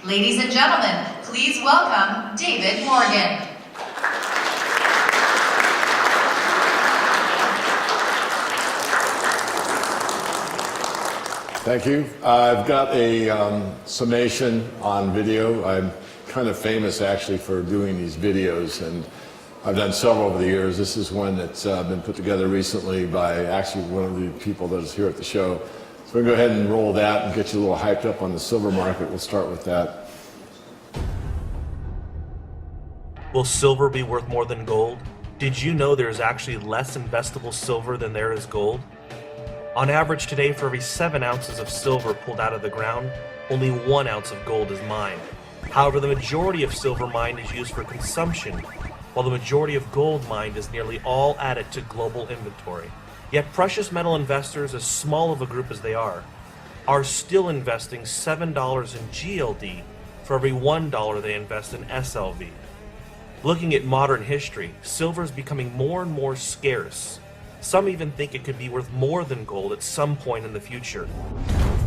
Ladies and gentlemen, please welcome David Morgan. Thank you. I've got a summation on video. I'm kind of famous actually for doing these videos, and I've done several over the years. This is one that's been put together recently by actually one of the people that is here at the show. So we'll go ahead and roll that and get you a little hyped up on the silver market. We'll start with that. Will silver be worth more than gold? Did you know there is actually less investable silver than there is gold? On average today, for every 7 ounces of silver pulled out of the ground, only 1 ounce of gold is mined. However, the majority of silver mined is used for consumption, while the majority of gold mined is nearly all added to global inventory. Yet precious metal investors, as small of a group as they are still investing $7 in GLD for every $1 they invest in SLV. Looking at modern history, silver is becoming more and more scarce. Some even think it could be worth more than gold at some point in the future.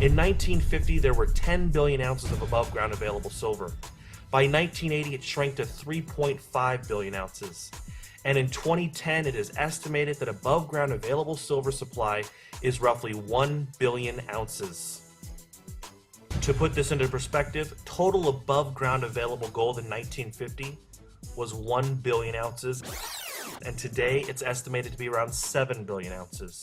In 1950, there were 10 billion ounces of above ground available silver. By 1980, it shrank to 3.5 billion ounces. And in 2010, it is estimated that above ground available silver supply is roughly 1 billion ounces. To put this into perspective, total above ground available gold in 1950 was 1 billion ounces. And today it's estimated to be around 7 billion ounces.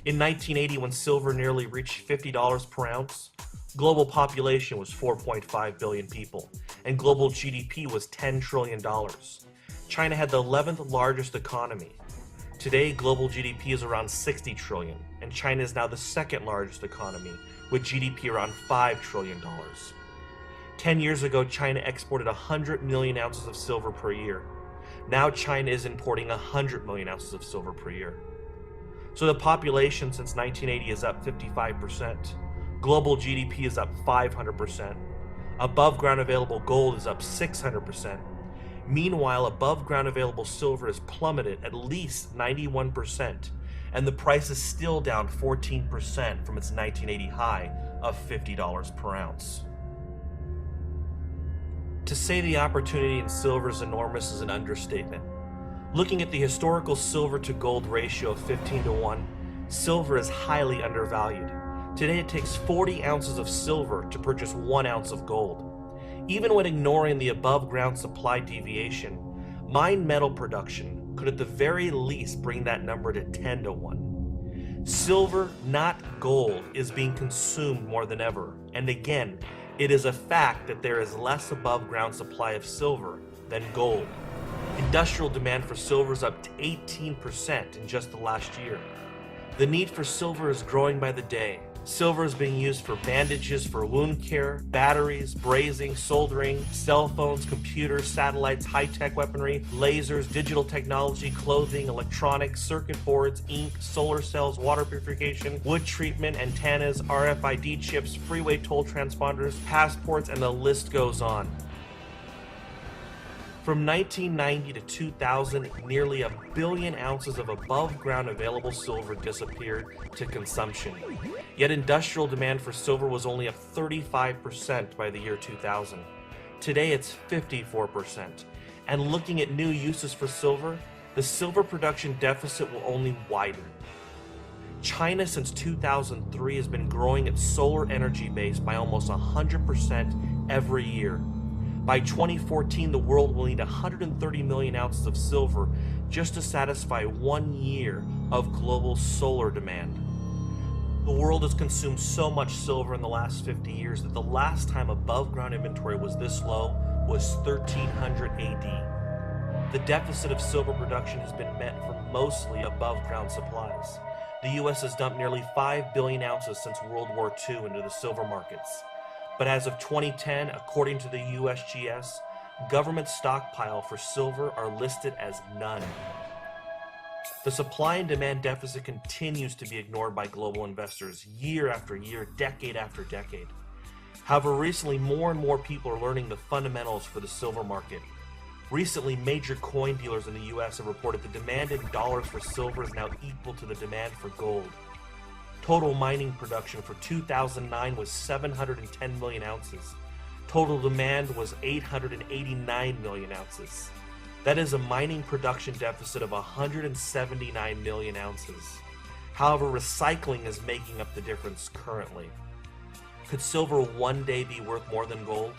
In 1980, when silver nearly reached $50 per ounce, global population was 4.5 billion people, and global GDP was $10 trillion. China had the 11th largest economy. Today, global GDP is around 60 trillion, and China is now the 2nd largest economy, with GDP around $5 trillion. 10 years ago, China exported 100 million ounces of silver per year. Now China is importing 100 million ounces of silver per year. So the population since 1980 is up 55%. Global GDP is up 500%. Above ground available gold is up 600%. Meanwhile, above ground available silver has plummeted at least 91%, and the price is still down 14% from its 1980 high of $50 per ounce. To say the opportunity in silver is enormous is an understatement. Looking at the historical silver to gold ratio of 15 to 1, silver is highly undervalued. Today it takes 40 ounces of silver to purchase 1 ounce of gold. Even when ignoring the above ground supply deviation, mined metal production could at the very least bring that number to 10 to 1. Silver, not gold, is being consumed more than ever, and again, it is a fact that there is less above ground supply of silver than gold. Industrial demand for silver is up to 18% in just the last year. The need for silver is growing by the day. Silver is being used for bandages for wound care, batteries, brazing, soldering, cell phones, computers, satellites, high-tech weaponry, lasers, digital technology, clothing, electronics, circuit boards, ink, solar cells, water purification, wood treatment, antennas, RFID chips, freeway toll transponders, passports, and the list goes on. From 1990 to 2000, nearly 1 billion ounces of above ground available silver disappeared to consumption. Yet industrial demand for silver was only up 35% by the year 2000. Today it's 54%. And looking at new uses for silver, the silver production deficit will only widen. China since 2003 has been growing its solar energy base by almost 100% every year. By 2014, the world will need 130 million ounces of silver just to satisfy 1 year of global solar demand. The world has consumed so much silver in the last 50 years that the last time above ground inventory was this low was 1300 AD. The deficit of silver production has been met from mostly above ground supplies. The US has dumped nearly 5 billion ounces since World War II into the silver markets. But as of 2010, according to the USGS, government stockpile for silver are listed as none. The supply and demand deficit continues to be ignored by global investors year after year, decade after decade. However, recently more and more people are learning the fundamentals for the silver market. Recently, major coin dealers in the US have reported the demand in dollars for silver is now equal to the demand for gold. Total mining production for 2009 was 710 million ounces. Total demand was 889 million ounces. That is a mining production deficit of 179 million ounces. However, recycling is making up the difference currently. Could silver one day be worth more than gold?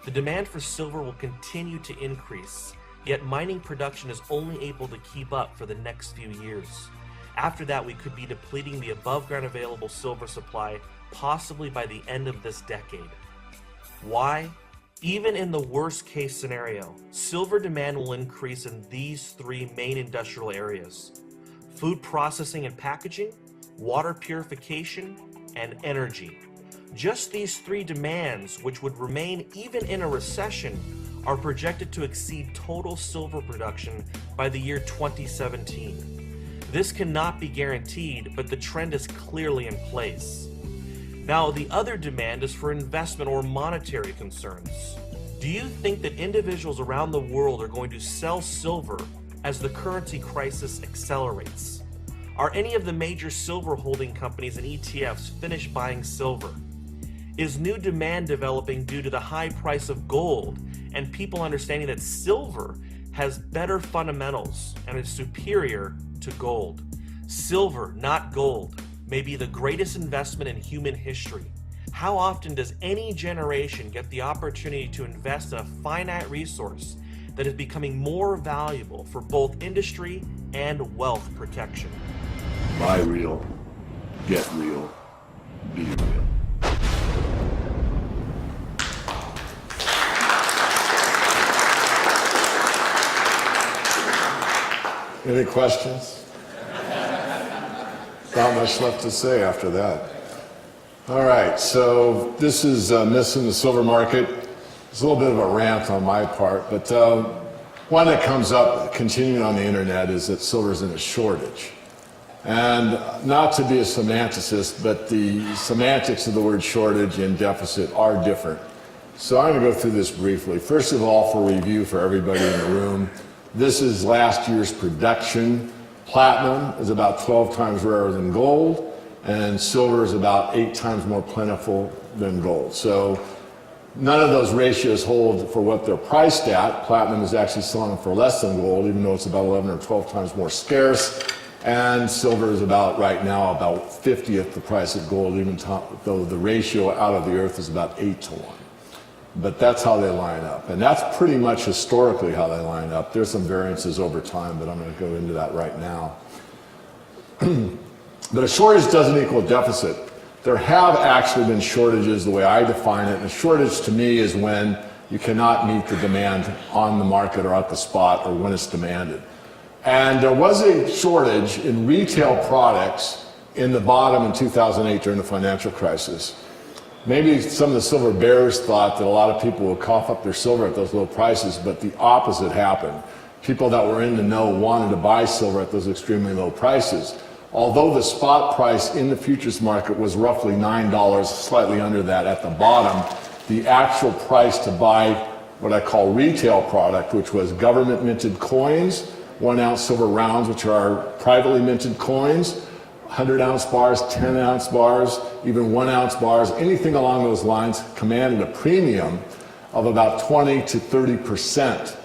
The demand for silver will continue to increase, yet mining production is only able to keep up for the next few years. After that, we could be depleting the above-ground available silver supply, possibly by the end of this decade. Why? Even in the worst-case scenario, silver demand will increase in these three main industrial areas: food processing and packaging, water purification, and energy. Just these three demands, which would remain even in a recession, are projected to exceed total silver production by the year 2017. This cannot be guaranteed, but the trend is clearly in place. Now, the other demand is for investment or monetary concerns. Do you think that individuals around the world are going to sell silver as the currency crisis accelerates? Are any of the major silver holding companies and ETFs finished buying silver? Is new demand developing due to the high price of gold and people understanding that silver has better fundamentals and is superior to gold? Silver, not gold, may be the greatest investment in human history. How often does any generation get the opportunity to invest in a finite resource that is becoming more valuable for both industry and wealth protection? Buy real, get real, be real. Any questions? Not much left to say after that. All right, so this is Missing the Silver Market. It's a little bit of a rant on my part, but one that comes up continuing on the internet is that silver's in a shortage. And not to be a semanticist, but the semantics of the word shortage and deficit are different. So I'm going to go through this briefly. First of all, for review for everybody in the room, this is last year's production. Platinum is about 12 times rarer than gold, and silver is about 8 times more plentiful than gold. So none of those ratios hold for what they're priced at. Platinum is actually selling for less than gold, even though it's about 11 or 12 times more scarce. And silver is about, right now, about 50th the price of gold, even though the ratio out of the earth is about 8 to 1. But that's how they line up. And that's pretty much historically how they line up. There's some variances over time, but I'm going to go into that right now. But a shortage doesn't equal a deficit. There have actually been shortages the way I define it. And a shortage to me is when you cannot meet the demand on the market or at the spot or when it's demanded. And there was a shortage in retail products in the bottom in 2008 during the financial crisis. Maybe some of the silver bears thought that a lot of people would cough up their silver at those low prices, but the opposite happened. People that were in the know wanted to buy silver at those extremely low prices. Although the spot price in the futures market was roughly $9, slightly under that at the bottom, the actual price to buy what I call retail product, which was government minted coins, 1 ounce silver rounds, which are privately minted coins, 100-ounce bars, 10-ounce bars, even 1-ounce bars, anything along those lines commanded a premium of about 20 to 30%.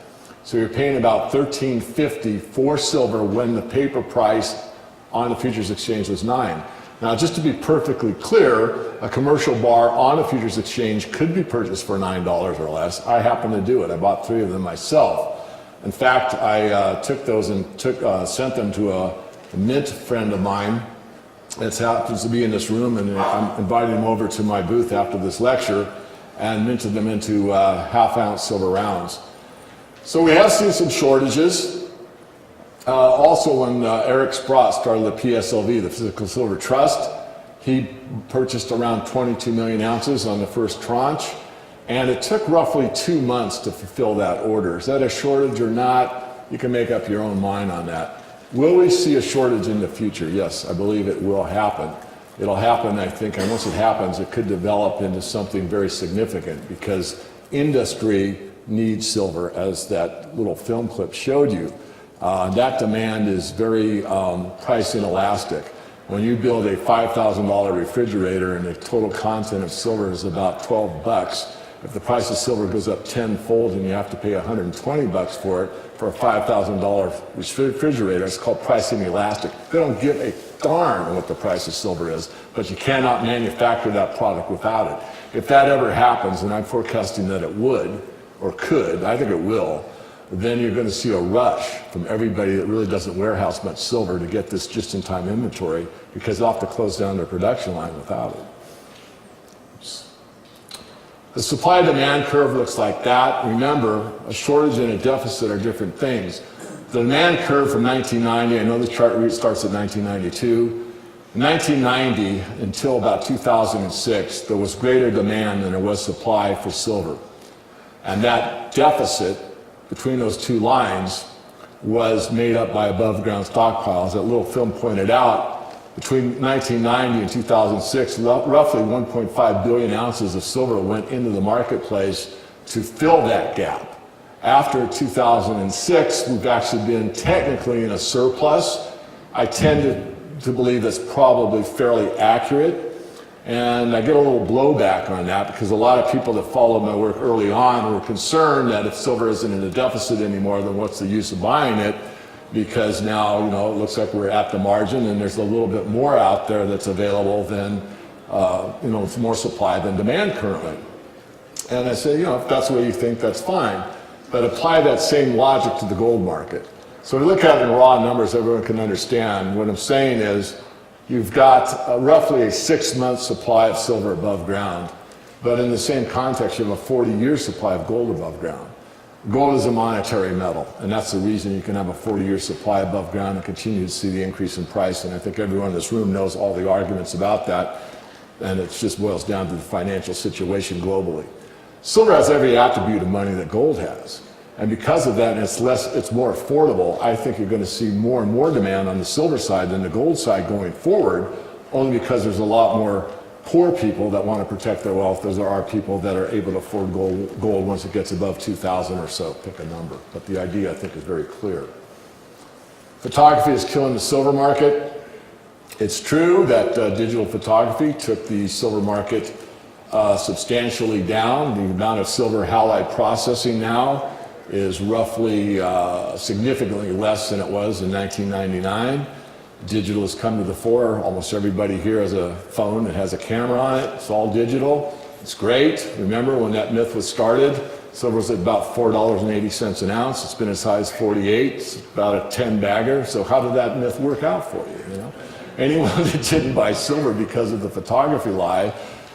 So you're paying about $13.50 for silver when the paper price on the futures exchange was $9. Now, just to be perfectly clear, a commercial bar on a futures exchange could be purchased for $9 or less. I happen to do it. I bought 3 of them myself. In fact, I took those and sent them to a mint friend of mine that happens to be in this room, and I'm inviting him over to my booth after this lecture and minted them into half-ounce silver rounds. So we have seen some shortages. Also, when Eric Sprott started the PSLV, the Physical Silver Trust, he purchased around 22 million ounces on the first tranche, and it took roughly 2 months to fulfill that order. Is that a shortage or not? You can make up your own mind on that. Will we see a shortage in the future? Yes, I believe it will happen. It'll happen, I think, and once it happens, it could develop into something very significant because industry needs silver, as that little film clip showed you. That demand is very price inelastic. When you build a $5,000 refrigerator and the total content of silver is about $12, if the price of silver goes up tenfold and you have to pay $120 for it for a $5,000 refrigerator, it's called pricing elastic. They don't give a darn what the price of silver is, but you cannot manufacture that product without it. If that ever happens, and I'm forecasting that it would, or could, I think it will, then you're going to see a rush from everybody that really doesn't warehouse much silver to get this just-in-time inventory, because they'll have to close down their production line without it. The supply-demand curve looks like that. Remember, a shortage and a deficit are different things. The demand curve from 1990, I know the chart starts at 1992. In 1990 until about 2006, there was greater demand than there was supply for silver. And that deficit between those two lines was made up by above ground stockpiles. That little film pointed out, between 1990 and 2006, roughly 1.5 billion ounces of silver went into the marketplace to fill that gap. After 2006, we've actually been technically in a surplus. I tend to believe that's probably fairly accurate. And I get a little blowback on that because a lot of people that followed my work early on were concerned that if silver isn't in a deficit anymore, then what's the use of buying it? Because now, it looks like we're at the margin and there's a little bit more out there that's available than, it's more supply than demand currently. And I say, if that's the way you think, that's fine. But apply that same logic to the gold market. So we look at it in raw numbers, everyone can understand. What I'm saying is, you've got roughly a 6-month supply of silver above ground, but in the same context, you have a 40-year supply of gold above ground. Gold is a monetary metal, and that's the reason you can have a 40-year supply above ground and continue to see the increase in price. And I think everyone in this room knows all the arguments about that, and it just boils down to the financial situation globally. Silver has every attribute of money that gold has. And because of that, and it's more affordable, I think you're going to see more and more demand on the silver side than the gold side going forward, only because there's a lot more poor people that want to protect their wealth as there are people that are able to afford gold once it gets above 2,000 or so, pick a number. But the idea, I think, is very clear. Photography is killing the silver market. It's true that digital photography took the silver market substantially down. The amount of silver halide processing now is roughly significantly less than it was in 1999. Digital has come to the fore. Almost everybody here has a phone that has a camera on it. It's all digital. It's great. Remember when that myth was started, silver was at about $4.80 an ounce. It's been as high as 48. It's about a 10 bagger. So how did that myth work out for you? Anyone that didn't buy silver because of the photography lie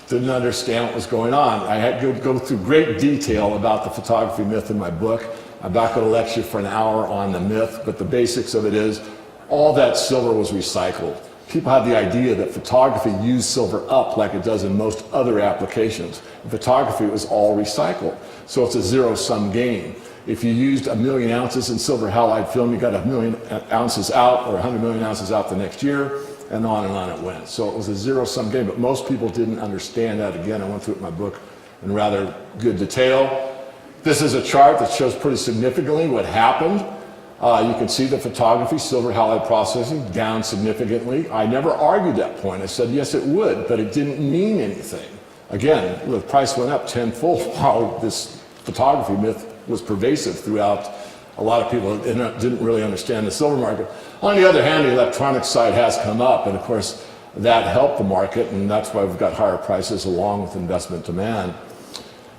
didn't understand what was going on. I had to go through great detail about the photography myth in my book. I'm not going to lecture for an hour on the myth, but the basics of it is all that silver was recycled. People had the idea that photography used silver up like it does in most other applications. In photography, it was all recycled. So it's a zero-sum game. If you used 1 million ounces in silver halide film, you got 1 million ounces out or 100 million ounces out the next year, and on it went. So it was a zero-sum game, but most people didn't understand that. Again, I went through it in my book in rather good detail. This is a chart that shows pretty significantly what happened. You can see the photography, silver halide processing, down significantly. I never argued that point. I said, yes, it would, but it didn't mean anything. Again, the price went up tenfold while this photography myth was pervasive throughout. A lot of people didn't really understand the silver market. On the other hand, the electronic side has come up, and of course, that helped the market, and that's why we've got higher prices along with investment demand.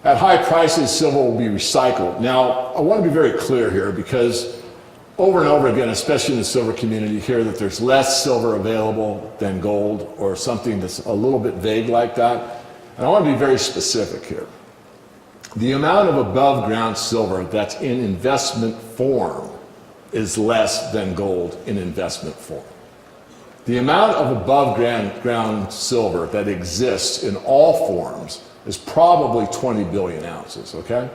At high prices, silver will be recycled. Now, I want to be very clear here because over and over again, especially in the silver community, you hear that there's less silver available than gold or something that's a little bit vague like that. And I want to be very specific here. The amount of above ground silver that's in investment form is less than gold in investment form. The amount of above ground silver that exists in all forms is probably 20 billion ounces, okay?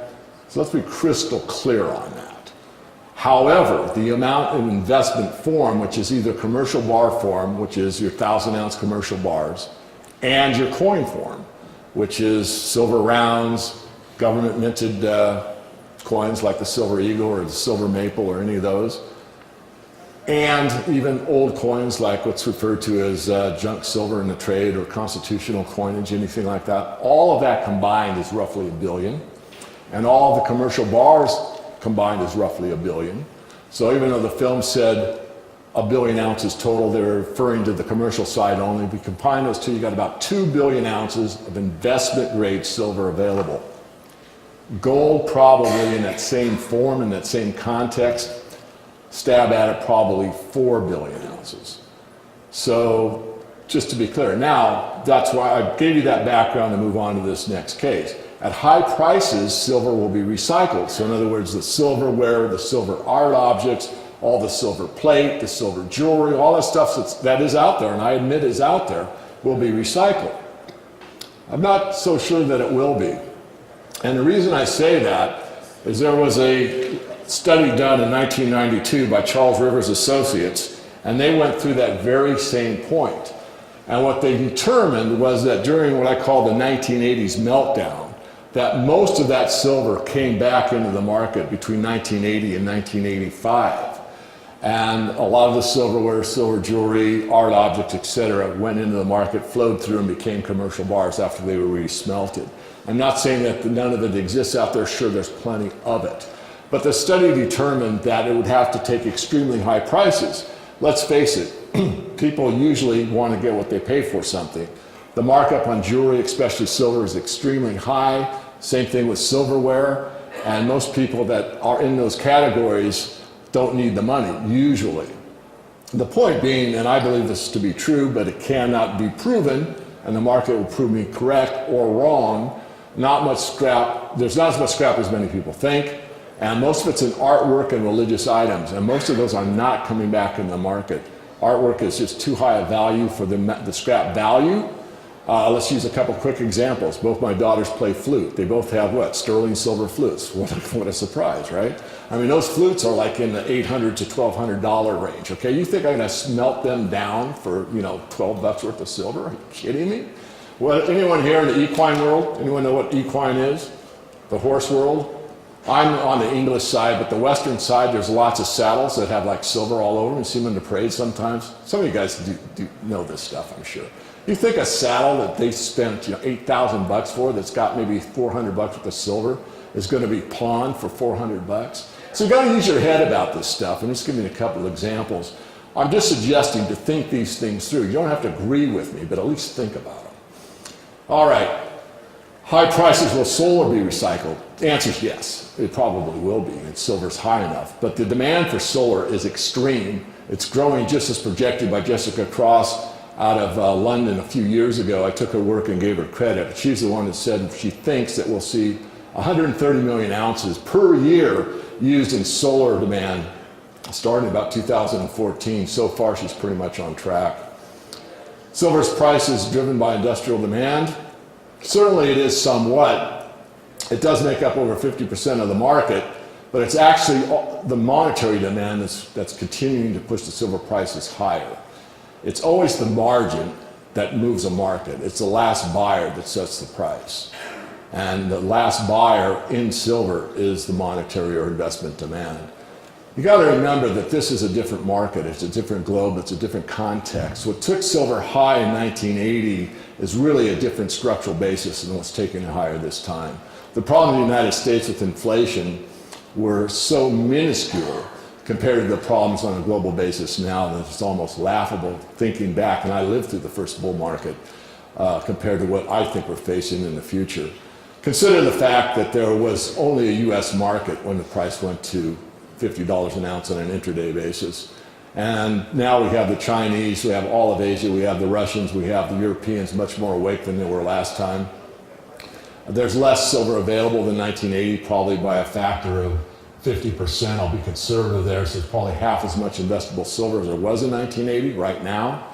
So let's be crystal clear on that. However, the amount in investment form, which is either commercial bar form, which is your 1,000-ounce commercial bars, and your coin form, which is silver rounds, government minted coins like the Silver Eagle or the Silver Maple or any of those, and even old coins like what's referred to as junk silver in the trade or constitutional coinage, anything like that. All of that combined is roughly $1 billion. And all of the commercial bars combined is roughly $1 billion. So even though the film said 1 billion ounces total, they're referring to the commercial side only. If we combine those two, you got about 2 billion ounces of investment grade silver available. Gold probably in that same form, in that same context, stab at it probably 4 billion ounces. So just to be clear, now that's why I gave you that background to move on to this next case. At high prices, silver will be recycled. So in other words, the silverware, the silver art objects, all the silver plate, the silver jewelry, all that stuff that is out there, and I admit is out there, will be recycled. I'm not so sure that it will be. And the reason I say that is there was a study done in 1992 by Charles Rivers Associates, and they went through that very same point. And what they determined was that during what I call the 1980s meltdown, that most of that silver came back into the market between 1980 and 1985. And a lot of the silverware, silver jewelry, art objects, etc., went into the market, flowed through, and became commercial bars after they were re-smelted. I'm not saying that none of it exists out there. Sure, there's plenty of it. But the study determined that it would have to take extremely high prices. Let's face it, people usually want to get what they pay for something. The markup on jewelry, especially silver, is extremely high. Same thing with silverware. And most people that are in those categories don't need the money, usually. The point being, and I believe this to be true, but it cannot be proven, and the market will prove me correct or wrong, not much scrap. There's not as much scrap as many people think. And most of it's in artwork and religious items. And most of those are not coming back in the market. Artwork is just too high a value for the scrap value. Let's use a couple quick examples. Both my daughters play flute. They both have what? Sterling silver flutes. What a surprise, right? I mean, those flutes are like in the $800 to $1,200 range. Okay, you think I'm going to smelt them down for, $12 worth of silver? Are you kidding me? Well, anyone here in the equine world? Anyone know what equine is? The horse world? I'm on the English side, but the Western side, there's lots of saddles that have like silver all over them. You see them in the parade sometimes. Some of you guys do know this stuff, I'm sure. You think a saddle that they spent $8,000 for, that's got maybe $400 worth of silver, is going to be pawned for $400? So you got to use your head about this stuff. I'm just giving you a couple of examples. I'm just suggesting to think these things through. You don't have to agree with me, but at least think about them. All right. High prices, will solar be recycled? The answer is yes. It probably will be. And silver's high enough. But the demand for solar is extreme. It's growing just as projected by Jessica Cross out of London a few years ago. I took her work and gave her credit. She's the one that said she thinks that we'll see 130 million ounces per year used in solar demand starting about 2014. So far, she's pretty much on track. Silver's price is driven by industrial demand. Certainly it is somewhat. It does make up over 50% of the market, but it's actually the monetary demand that's continuing to push the silver prices higher. It's always the margin that moves a market. It's the last buyer that sets the price. And the last buyer in silver is the monetary or investment demand. You got to remember that this is a different market. It's a different globe. It's a different context. What took silver high in 1980 is really a different structural basis than what's taking it higher this time. The problem in the United States with inflation were so minuscule compared to the problems on a global basis now that it's almost laughable thinking back, and I lived through the first bull market compared to what I think we're facing in the future. Consider the fact that there was only a U.S. market when the price went to $50 an ounce on an intraday basis. And now we have the Chinese, we have all of Asia, we have the Russians, we have the Europeans much more awake than they were last time. There's less silver available than 1980, probably by a factor of 50%. I'll be conservative there, so there's probably half as much investable silver as there was in 1980 right now.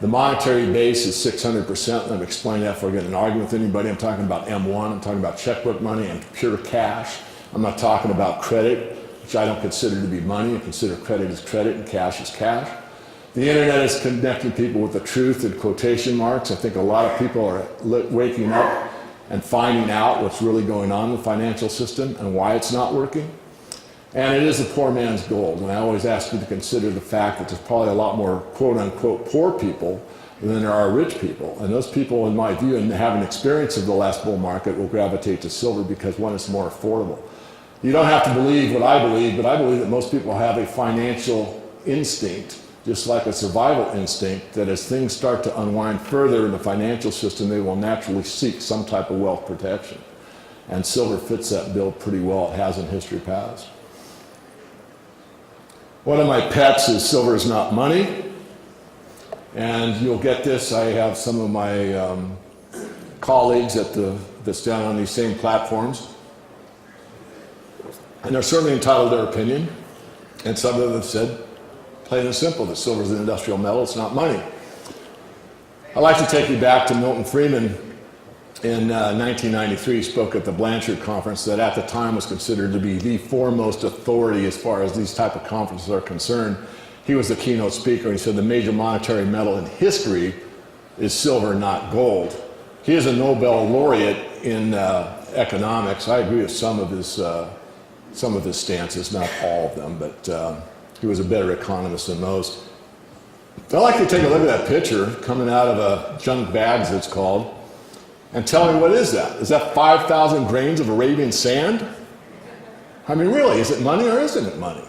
The monetary base is 600%. Let me explain that before I get in an argument with anybody. I'm talking about M1, I'm talking about checkbook money and pure cash. I'm not talking about credit, which I don't consider to be money. I consider credit as credit and cash as cash. The internet is connecting people with the truth in quotation marks. I think a lot of people are waking up and finding out what's really going on in the financial system and why it's not working. And it is a poor man's gold. And I always ask you to consider the fact that there's probably a lot more quote-unquote poor people than there are rich people. And those people, in my view, and having experience of the last bull market, will gravitate to silver because, one, it's more affordable. You don't have to believe what I believe, but I believe that most people have a financial instinct, just like a survival instinct, that as things start to unwind further in the financial system, they will naturally seek some type of wealth protection. And silver fits that bill pretty well. It has in history past. One of my pets is silver is not money. And you'll get this. I have some of my colleagues that's down on these same platforms. And they're certainly entitled to their opinion. And some of them have said, plain and simple, that silver is an industrial metal, it's not money. I'd like to take you back to Milton Friedman in 1993. He spoke at the Blanchard Conference that at the time was considered to be the foremost authority as far as these type of conferences are concerned. He was the keynote speaker. He said the major monetary metal in history is silver, not gold. He is a Nobel laureate in economics. I agree with some of his stances, not all of them, but he was a better economist than most. I'd like you to take a look at that picture coming out of a junk bag, as it's called, and tell me, what is that? Is that 5,000 grains of Arabian sand? I mean, really, is it money or isn't it money?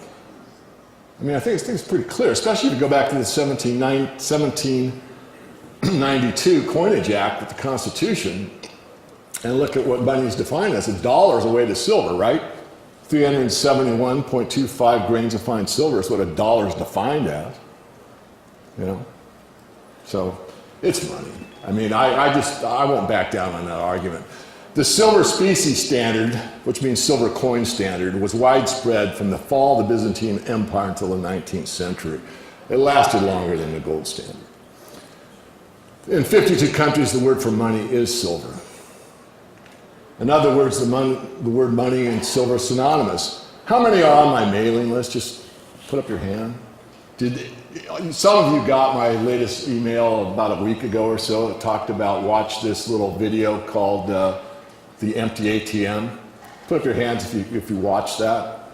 I mean, I think it's pretty clear, especially if you go back to the 1792 Coinage Act with the Constitution and look at what money is defined as. A dollar is a weight of silver, right? 371.25 grains of fine silver is what a dollar is defined as. You know? So, it's money. I mean, I won't back down on that argument. The silver specie standard, which means silver coin standard, was widespread from the fall of the Byzantine Empire until the 19th century. It lasted longer than the gold standard. In 52 countries, the word for money is silver. In other words, the word money and silver are synonymous. How many are on my mailing list? Just put up your hand. Some of you got my latest email about a week ago or so that talked about, watch this little video called The Empty ATM. Put up your hands if you watched that.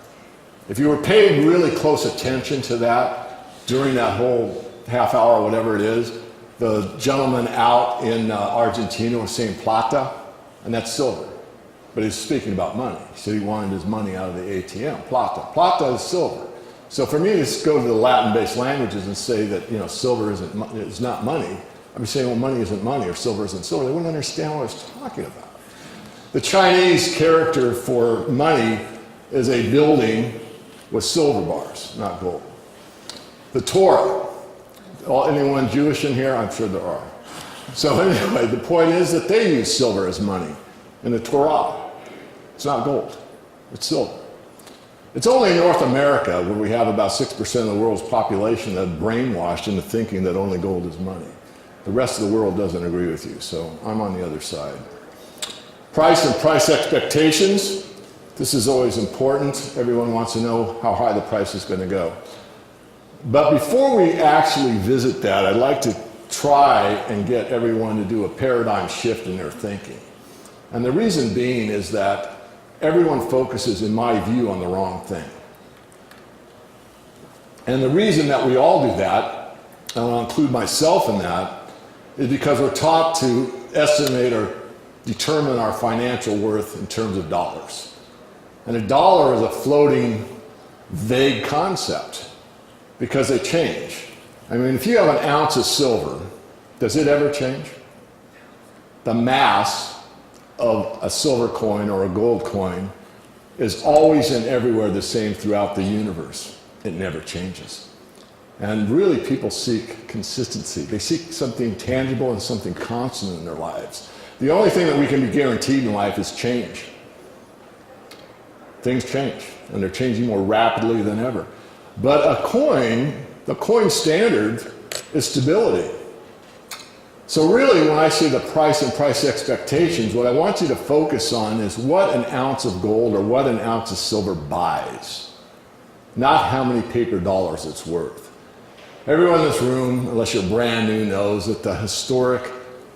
If you were paying really close attention to that during that whole half hour, whatever it is, the gentleman out in Argentina was saying plata, and that's silver. But he's speaking about money. He said he wanted his money out of the ATM. Plata. Plata is silver. So for me to go to the Latin-based languages and say that, silver is not money, I'd be saying, well, money isn't money or silver isn't silver. They wouldn't understand what I was talking about. The Chinese character for money is a building with silver bars, not gold. The Torah. Anyone Jewish in here? I'm sure there are. So anyway, the point is that they use silver as money in the Torah. It's not gold. It's silver. It's only in North America where we have about 6% of the world's population that are brainwashed into thinking that only gold is money. The rest of the world doesn't agree with you, so I'm on the other side. Price and price expectations. This is always important. Everyone wants to know how high the price is going to go. But before we actually visit that, I'd like to try and get everyone to do a paradigm shift in their thinking. And the reason being is that everyone focuses, in my view, on the wrong thing. And the reason that we all do that, and I'll include myself in that, is because we're taught to estimate or determine our financial worth in terms of dollars. And a dollar is a floating, vague concept because they change. I mean, if you have an ounce of silver, does it ever change? The mass of a silver coin or a gold coin is always and everywhere the same throughout the universe. It never changes. And really, people seek consistency. They seek something tangible and something constant in their lives. The only thing that we can be guaranteed in life is change. Things change, and they're changing more rapidly than ever. But a coin, the coin standard, is stability. So really, when I say the price and price expectations, what I want you to focus on is what an ounce of gold or what an ounce of silver buys, not how many paper dollars it's worth. Everyone in this room, unless you're brand new, knows that the historic,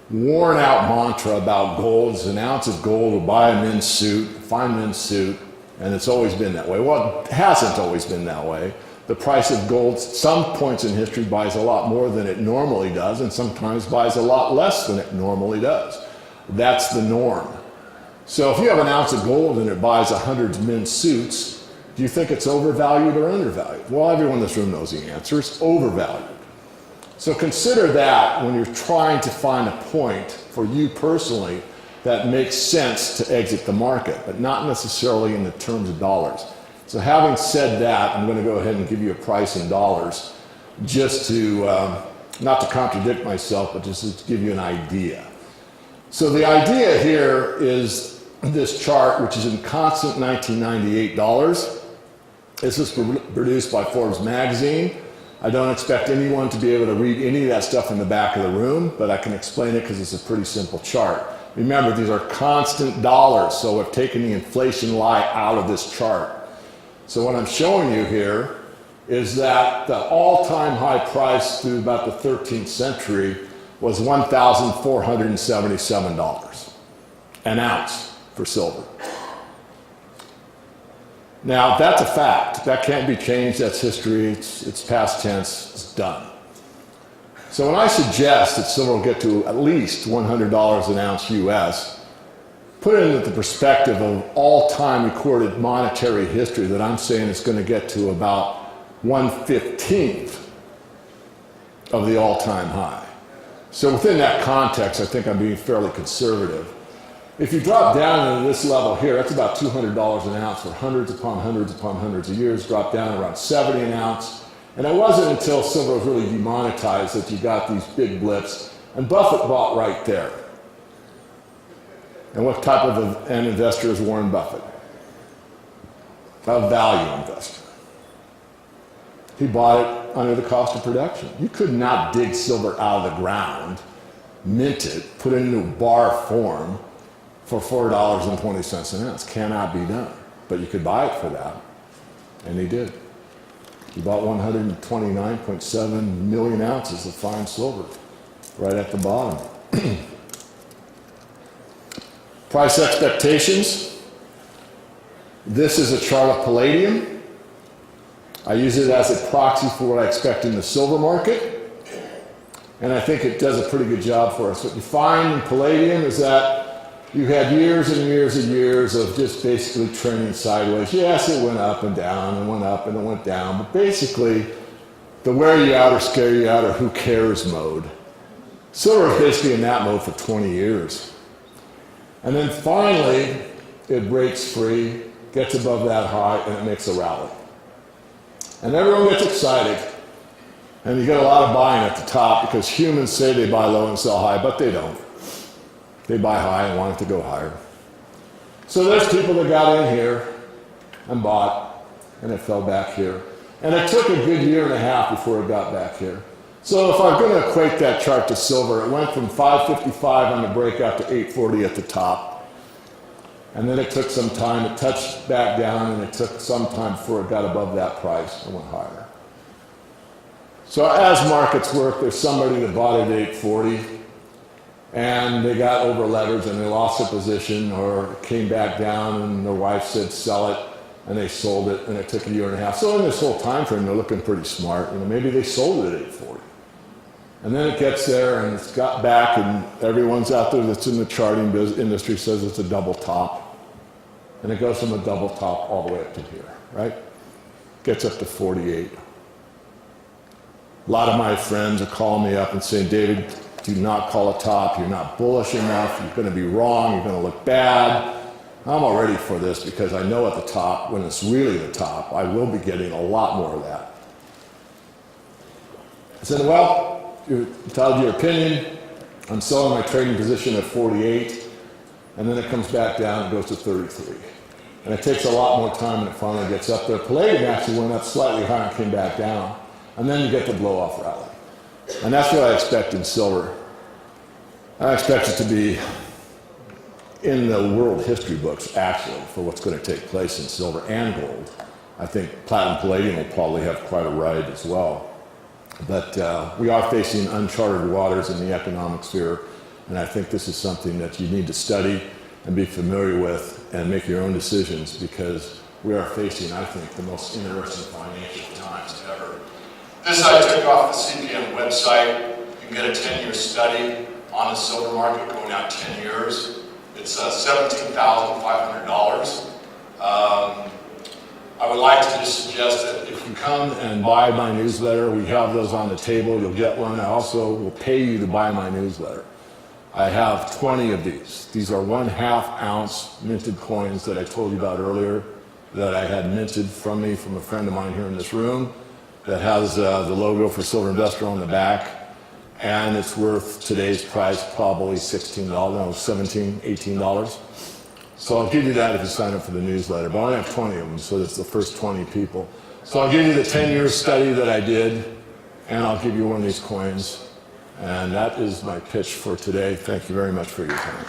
worn-out mantra about gold is an ounce of gold will buy a men's suit, a fine men's suit, and it's always been that way. Well, it hasn't always been that way. The price of gold, some points in history, buys a lot more than it normally does, and sometimes buys a lot less than it normally does. That's the norm. So if you have an ounce of gold and it buys 100 men's suits, do you think it's overvalued or undervalued? Well, everyone in this room knows the answer. It's overvalued. So consider that when you're trying to find a point for you personally that makes sense to exit the market, but not necessarily in the terms of dollars. So having said that, I'm going to go ahead and give you a price in dollars just to, not to contradict myself, but just to give you an idea. So the idea here is this chart, which is in constant $1998. This is produced by Forbes magazine. I don't expect anyone to be able to read any of that stuff in the back of the room, but I can explain it because it's a pretty simple chart. Remember, these are constant dollars, so we've taken the inflation lie out of this chart. So what I'm showing you here is that the all-time high price through about the 13th century was $1,477 an ounce for silver. Now, that's a fact. That can't be changed. That's history. It's past tense. It's done. So when I suggest that silver will get to at least $100 an ounce US, put it into the perspective of all-time recorded monetary history that I'm saying it's going to get to about 1/15 of the all-time high. So within that context, I think I'm being fairly conservative. If you drop down into this level here, that's about $200 an ounce for hundreds upon hundreds upon hundreds of years, dropped down around 70 an ounce. And it wasn't until silver was really demonetized that you got these big blips. And Buffett bought right there. And what type of an investor is Warren Buffett? A value investor. He bought it under the cost of production. You could not dig silver out of the ground, mint it, put it into bar form for $4.20 an ounce. Cannot be done. But you could buy it for that. And he did. He bought 129.7 million ounces of fine silver right at the bottom. Price expectations. This is a chart of palladium. I use it as a proxy for what I expect in the silver market. And I think it does a pretty good job for us. What you find in palladium is that you had years and years and years of just basically trending sideways. Yes, it went up and down and went up and it went down, but basically the wear you out or scare you out or who cares mode. Silver is basically in that mode for 20 years. And then finally, it breaks free, gets above that high, and it makes a rally. And everyone gets excited. And you get a lot of buying at the top because humans say they buy low and sell high, but they don't. They buy high and want it to go higher. So there's people that got in here and bought, and it fell back here. And it took a good year and a half before it got back here. So if I'm going to equate that chart to silver, it went from 555 on the breakout to 840 at the top. And then it took some time. It touched back down, and it took some time before it got above that price and went higher. So as markets work, there's somebody that bought it at 840. And they got over leveraged and they lost their position or came back down and their wife said sell it and they sold it and it took a year and a half. So in this whole time frame, they're looking pretty smart. You know, maybe they sold it at 840. And then it gets there and it's got back and everyone's out there that's in the charting industry says it's a double top. And it goes from a double top all the way up to here, right? Gets up to 48. A lot of my friends are calling me up and saying, David, do not call a top. You're not bullish enough. You're going to be wrong. You're going to look bad. I'm all ready for this because I know at the top, when it's really the top, I will be getting a lot more of that. I said, well, you're entitled to your opinion. I'm selling my trading position at 48, and then it comes back down and goes to 33. And it takes a lot more time and it finally gets up there. Palladium actually went up slightly higher and came back down. And then you get the blow-off rally. And that's what I expect in silver. I expect it to be in the world history books, actually, for what's going to take place in silver and gold. I think platinum palladium will probably have quite a ride as well. But we are facing uncharted waters in the economic sphere, and I think this is something that you need to study and be familiar with and make your own decisions, because we are facing, I think, the most interesting financial times ever. This I took off the CPM website. You can get a 10-year study on the silver market going out 10 years. It's $17,500. I would like to just suggest that if you Come and buy my newsletter. We have those on the table. You'll get one. I also will pay you to buy my newsletter. I have 20 of these. These are 1/2 ounce minted coins that I told you about earlier that I had minted from me from a friend of mine here in this room that has the logo for Silver Investor on the back. And it's worth today's price probably $16, no, $17, $18. So I'll give you that if you sign up for the newsletter, but I only have 20 of them, so that's the first 20 people. So I'll give you the 10-year study that I did, and I'll give you one of these coins. And that is my pitch for today. Thank you very much for your time.